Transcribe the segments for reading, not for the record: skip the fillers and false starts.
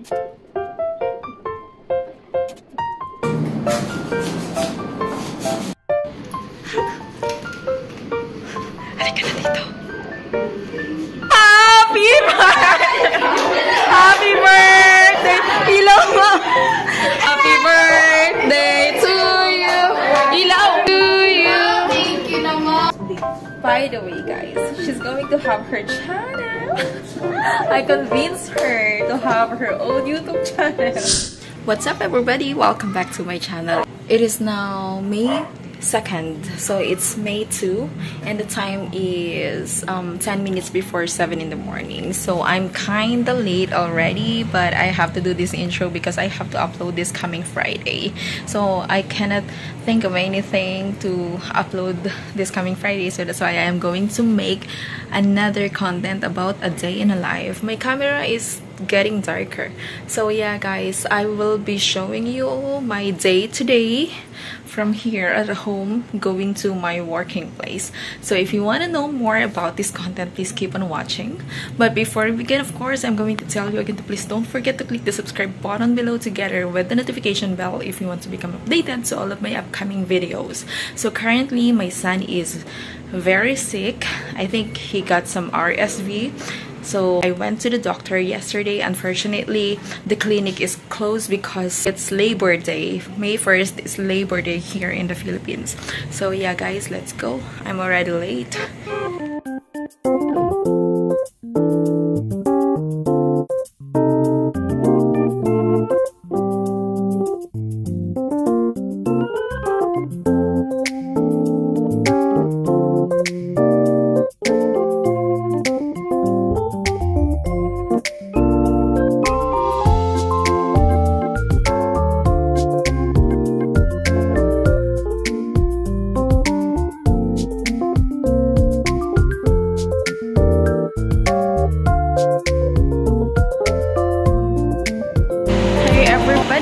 Halika na dito. Happy birthday! Happy birthday! Ilaw mo! Happy birthday to you! Ilaw to you! Thank you naman. By the way, guys, she's going to have her channel. I convinced her to have her own YouTube channel. What's up, everybody? Welcome back to my channel. It is now May 2nd, so it's May 2 and the time is 10 minutes before 7 in the morning. So I'm kinda late already, but I have to do this intro because I have to upload this coming Friday. So I cannot think of anything to upload this coming Friday, so that's why I am going to make another content about a day in a life. My camera is getting darker, so yeah guys, I will be showing you my day today from here at home going to my working place. So if you want to know more about this content, please keep on watching. But before we begin, of course, I'm going to tell you again to please don't forget to click the subscribe button below together with the notification bell if you want to become updated to all of my upcoming videos. So currently my son is very sick. I think he got some RSV. So I went to the doctor yesterday. Unfortunately, the clinic is closed because it's Labor Day. May 1st is Labor Day here in the Philippines. So yeah guys, let's go. I'm already late.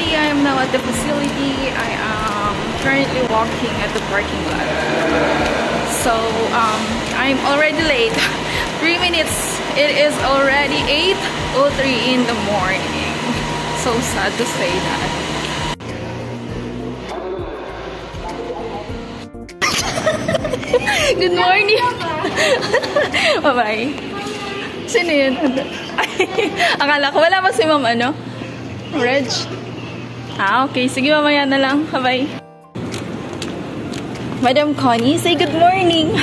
I am now at the facility. I am currently walking at the parking lot. So I'm already late. 3 minutes. It is already 8:03 in the morning. So sad to say that. Good morning. Bye-bye. Sino yun? Akala ko wala pa si ma'am ano? Reg. Ah, okay. Sige, mamaya na lang. Bye-bye. Madam Connie, say good morning.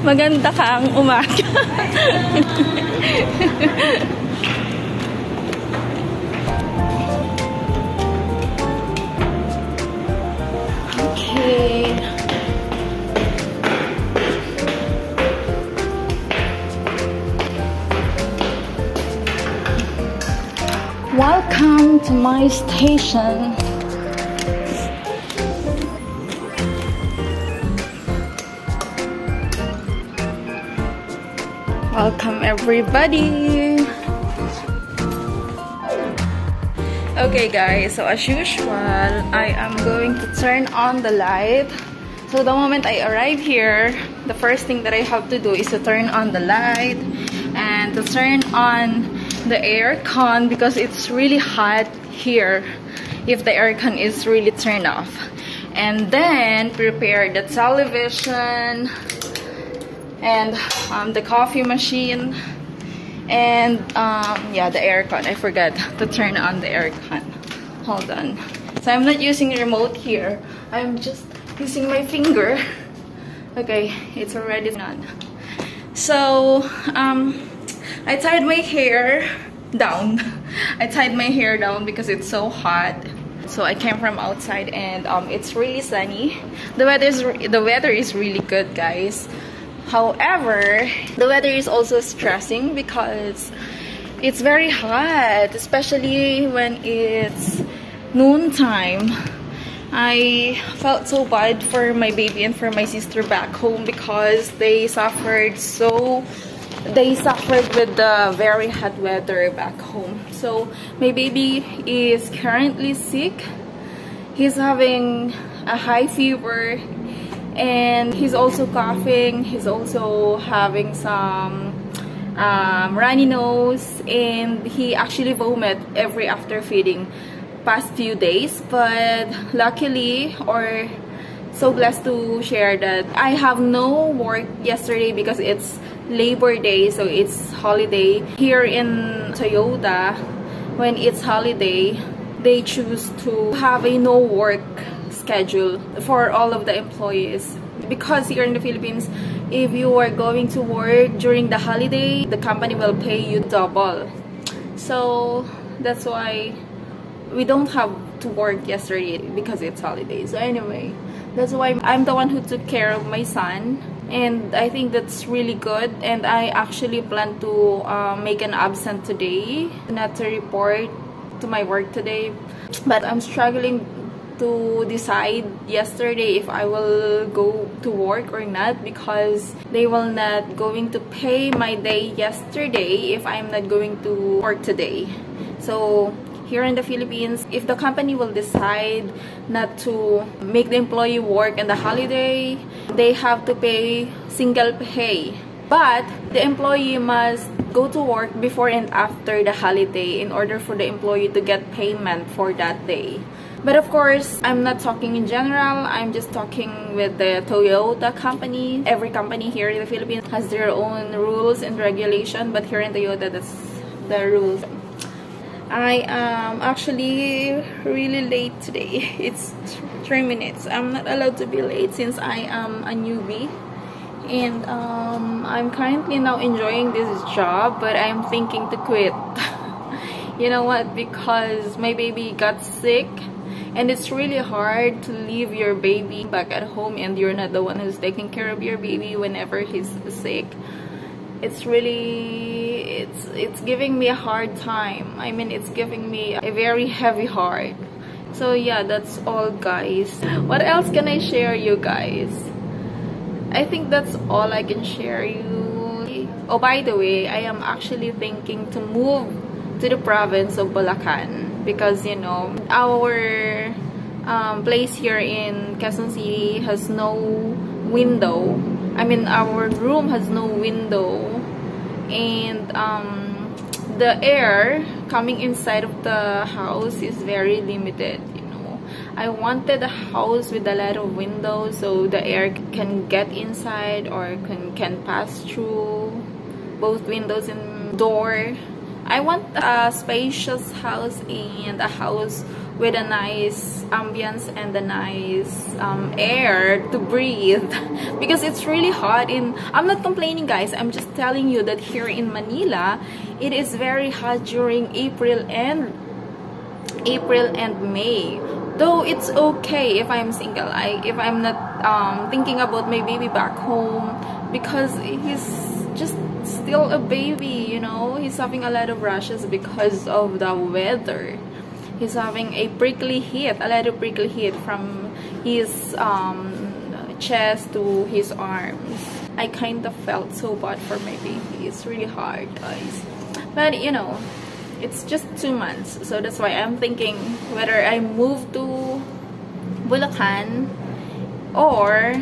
Maganda ka ang umaga. Okay. Welcome to my station. Welcome everybody. Okay guys, so as usual, I am going to turn on the light. So the moment I arrive here, the first thing that I have to do is to turn on the light and to turn on the aircon because it's really hot here if the aircon is really turned off, and then prepare the television and the coffee machine and yeah, the aircon. I forgot to turn on the aircon. Hold on. So I'm not using a remote here, I'm just using my finger. Okay, it's already on. So I tied my hair down. I tied my hair down because it's so hot. So I came from outside and it's really sunny. The weather is really good, guys. However, the weather is also stressing because it's very hot, especially when it's noontime. I felt so bad for my baby and for my sister back home because they suffered with the very hot weather back home. So my baby is currently sick. He's having a high fever and he's also coughing. He's also having some runny nose, and he actually vomit every after feeding past few days. But luckily, or so blessed to share that I have no work yesterday because it's Labor Day, so it's holiday here in Toyota. When it's holiday, they choose to have a no work schedule for all of the employees, because here in the Philippines, if you are going to work during the holiday, the company will pay you double. So that's why we don't have to work yesterday, because it's holiday. So anyway, that's why I'm the one who took care of my son, and I think that's really good. And I actually plan to make an absent today, not to report to my work today. But I'm struggling to decide yesterday if I will go to work or not, because they will not going to pay my day yesterday if I'm not going to work today. So here in the Philippines, if the company will decide not to make the employee work on the holiday, they have to pay single pay. But the employee must go to work before and after the holiday in order for the employee to get payment for that day. But of course, I'm not talking in general. I'm just talking with the Toyota company. Every company here in the Philippines has their own rules and regulation, but here in Toyota, that's the rules. I am actually really late today. It's 3 minutes. I'm not allowed to be late since I am a newbie. And I'm currently now enjoying this job, but I'm thinking to quit. You know what? Because my baby got sick. And it's really hard to leave your baby back at home and you're not the one who's taking care of your baby whenever he's sick. It's really, it's giving me a hard time. I mean, it's giving me a very heavy heart. So yeah, that's all, guys. What else can I share you guys? I think that's all I can share you. Oh, by the way, I am actually thinking to move to the province of Bulacan. Because, you know, our place here in Quezon City has no window. I mean, our room has no window. And the air coming inside of the house is very limited, you know. I wanted a house with a lot of windows so the air can get inside or can pass through both windows and door. I want a spacious house and a house with a nice ambience and a nice air to breathe, because it's really hot. I'm not complaining, guys. I'm just telling you that here in Manila, it is very hot during April and May. Though it's okay if I'm single, if I'm not thinking about my baby back home, because he's just still a baby, you know. He's having a lot of rashes because of the weather. He's having a prickly heat, a lot of prickly heat from his chest to his arms. I kind of felt so bad for my baby. It's really hard, guys. But you know, it's just 2 months, so that's why I'm thinking whether I move to Bulacan or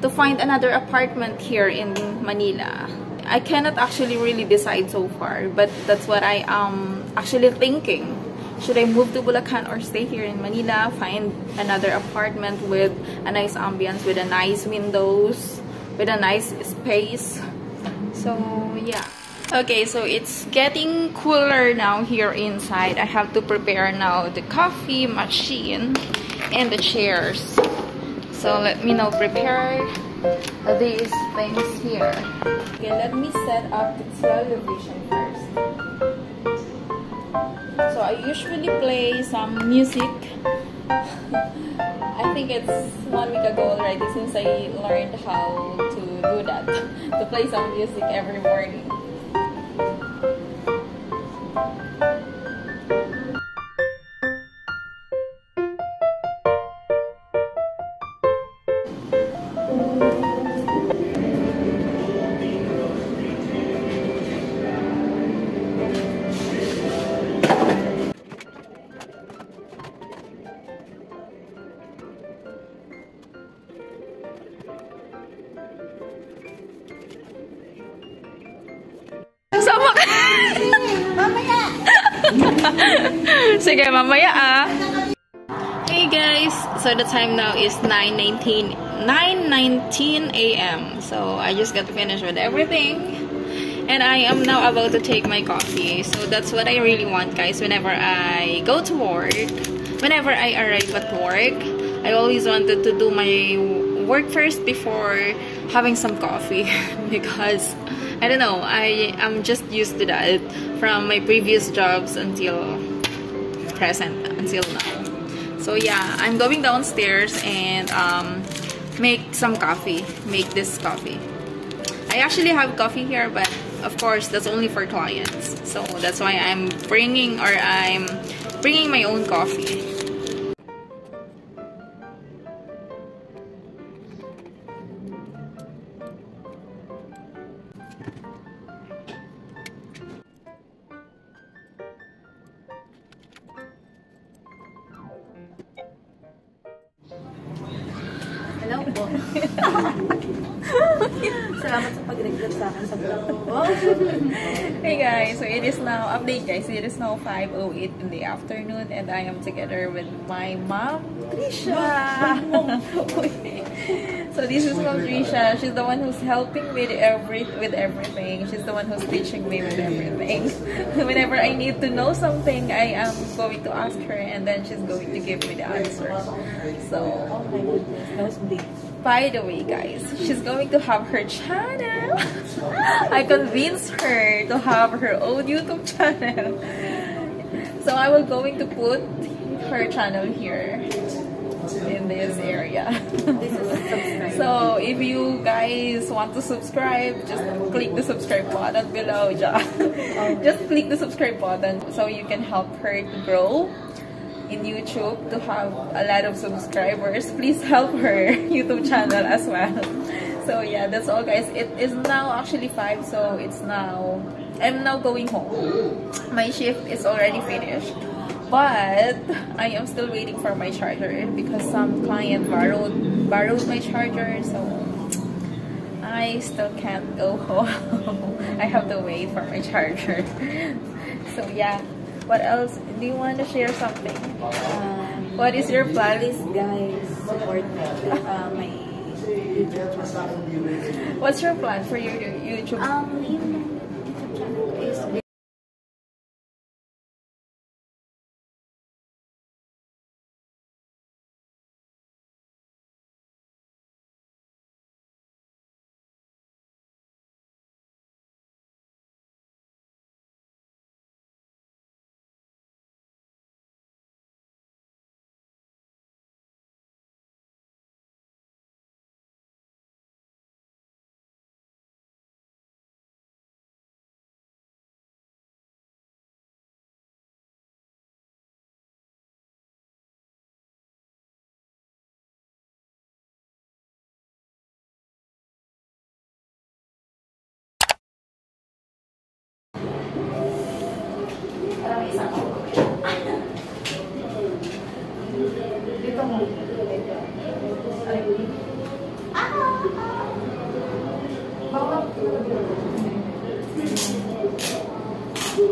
to find another apartment here in Manila. I cannot actually really decide so far, but that's what I am actually thinking. Should I move to Bulacan or stay here in Manila, find another apartment with a nice ambience, with a nice windows, with a nice space? So yeah. Okay, so it's getting cooler now here inside. I have to prepare now the coffee machine and the chairs. So let me now prepare these things here. Okay, let me set up the television first. So I usually play some music. I think it's 1 week ago already since I learned how to do that. To play some music every morning. Sige, mamaya ah. Hey guys, so the time now is 9:19 a.m. So I just got finished with everything. And I am now about to take my coffee. So that's what I really want, guys. Whenever I go to work, whenever I arrive at work, I always wanted to do my work first before having some coffee. Because, I don't know, I'm just used to that from my previous jobs until present, until now. So yeah, I'm going downstairs and make some coffee, make this coffee. I actually have coffee here, but of course that's only for clients. So that's why I'm bringing my own coffee. Hello po. Salamat sa pag-regret sa akin sa vlog ko. Hey guys, so it is now, update guys, it is now 5:08 in the afternoon and I am together with my mom, Trisha. So this is Mom Trisha. She's the one who's helping with everything. She's the one who's teaching me with everything. Whenever I need to know something, I am going to ask her and then she's going to give me the answer. So, Oh my goodness, that was big. by the way guys, she's going to have her channel. I convinced her to have her own YouTube channel. So I will going to put her channel here in this area. This is subscribe. So if you guys want to subscribe, just click the subscribe button below. Just click the subscribe button so you can help her to grow in YouTube, to have a lot of subscribers. Please help her YouTube channel as well. So yeah, that's all guys. It is now actually 5, so I'm now going home. My shift is already finished, but I am still waiting for my charger because some client borrowed my charger, so I still can't go home. I have to wait for my charger. So yeah, what else? Do you want to share something? What is your plan? Please guys, support my YouTube channel. What's your plan for your YouTube? Yung YouTube channel ko is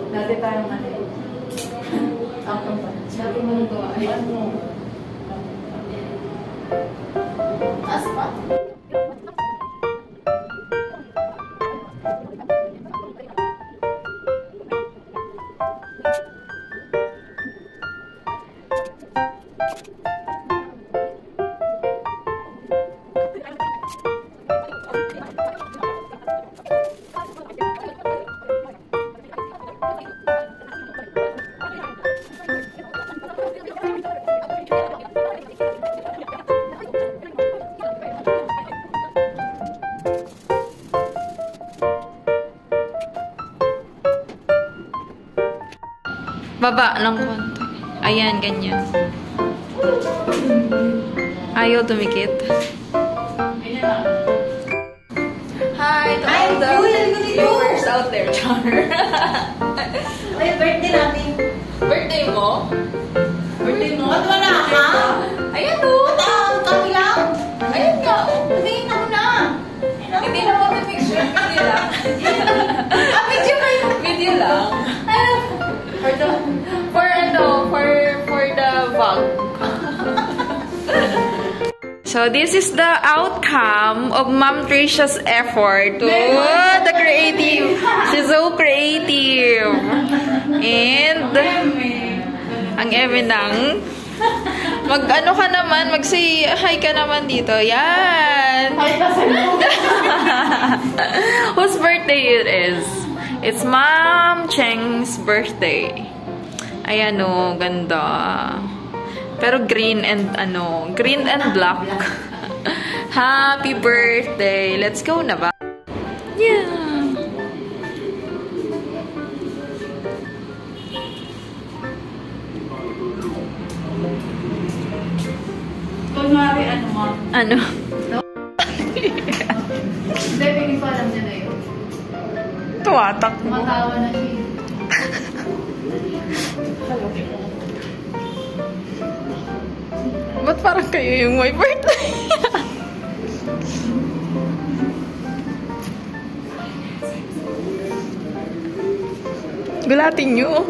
dati tayong ano. Ako pa. Dati mo nito ay ano. Aspa? Baba ng konti. Ayan, ganyan. Ayaw tumikit. Hi to all the viewers out there, Char. Ay, birthday natin. Birthday mo? Birthday mo? Ba't wala ka? Ayan o. Kami lang. Ayan ka. Sabihin ako na. Hindi na ako picture. Video lang. Video kayo. Video lang. For So, this is the outcome of Ma'am Tricia's effort. Oh, the creative. She's so creative. And, ang Eminang, mag-ano ka naman, mag-say hi ka naman dito. Yan. Whose birthday it is? It's Ma'am Cheng's birthday. Ayan o, ganda. Pero green and black. Happy birthday. Let's go na ba? Yeah. Kunwari, ano mo? Ano? Hindi, hindi ko alam niya na yun. Tuwatak mo. Matawa na siya. Ba't parang kayo yung my birthday? Gulatin nyo.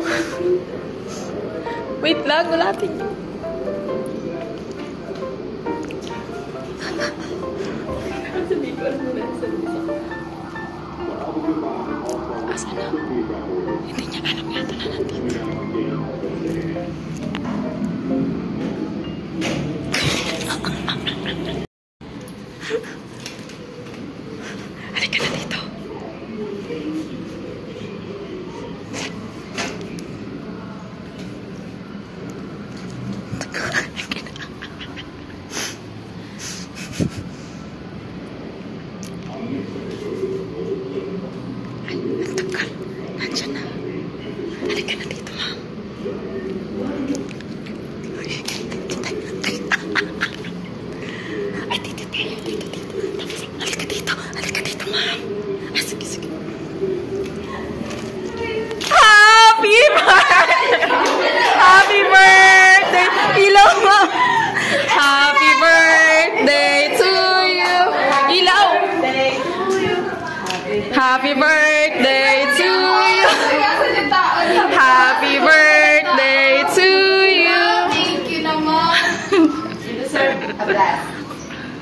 Wait lang, gulatin nyo. Asa na? Hindi niya alam yata na nandito. Halika na dito. Nandiyan na. Halika na dito, ma'am. Ay, dito tayo. Dito. Tapos, halika dito, ma'am. Ah, sige. Happy birthday! Happy birthday! Ilaw mo! Happy birthday to you! Ilaw! Happy birthday to you! Happy birthday to you! Thank you naman. You deserve a blast.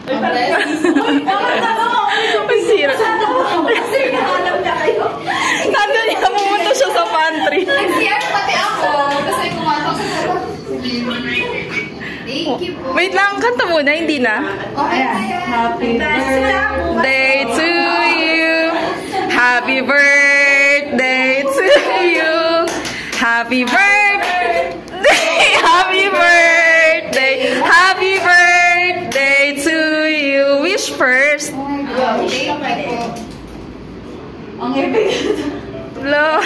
A blast? Masira. Kasi nahanap na kayo. Nandun niya, pumunta siya sa pantry. Nag-CR pati ako. Kasi kumatok sa Thank you po. Wait lang, kanta muna, hindi na. Okay, happy Birthday to you. Happy birthday to you. Happy birthday. Happy birthday. Happy birthday to you. Wish first. Oh my God. Thank you po. Ang epic. Hello.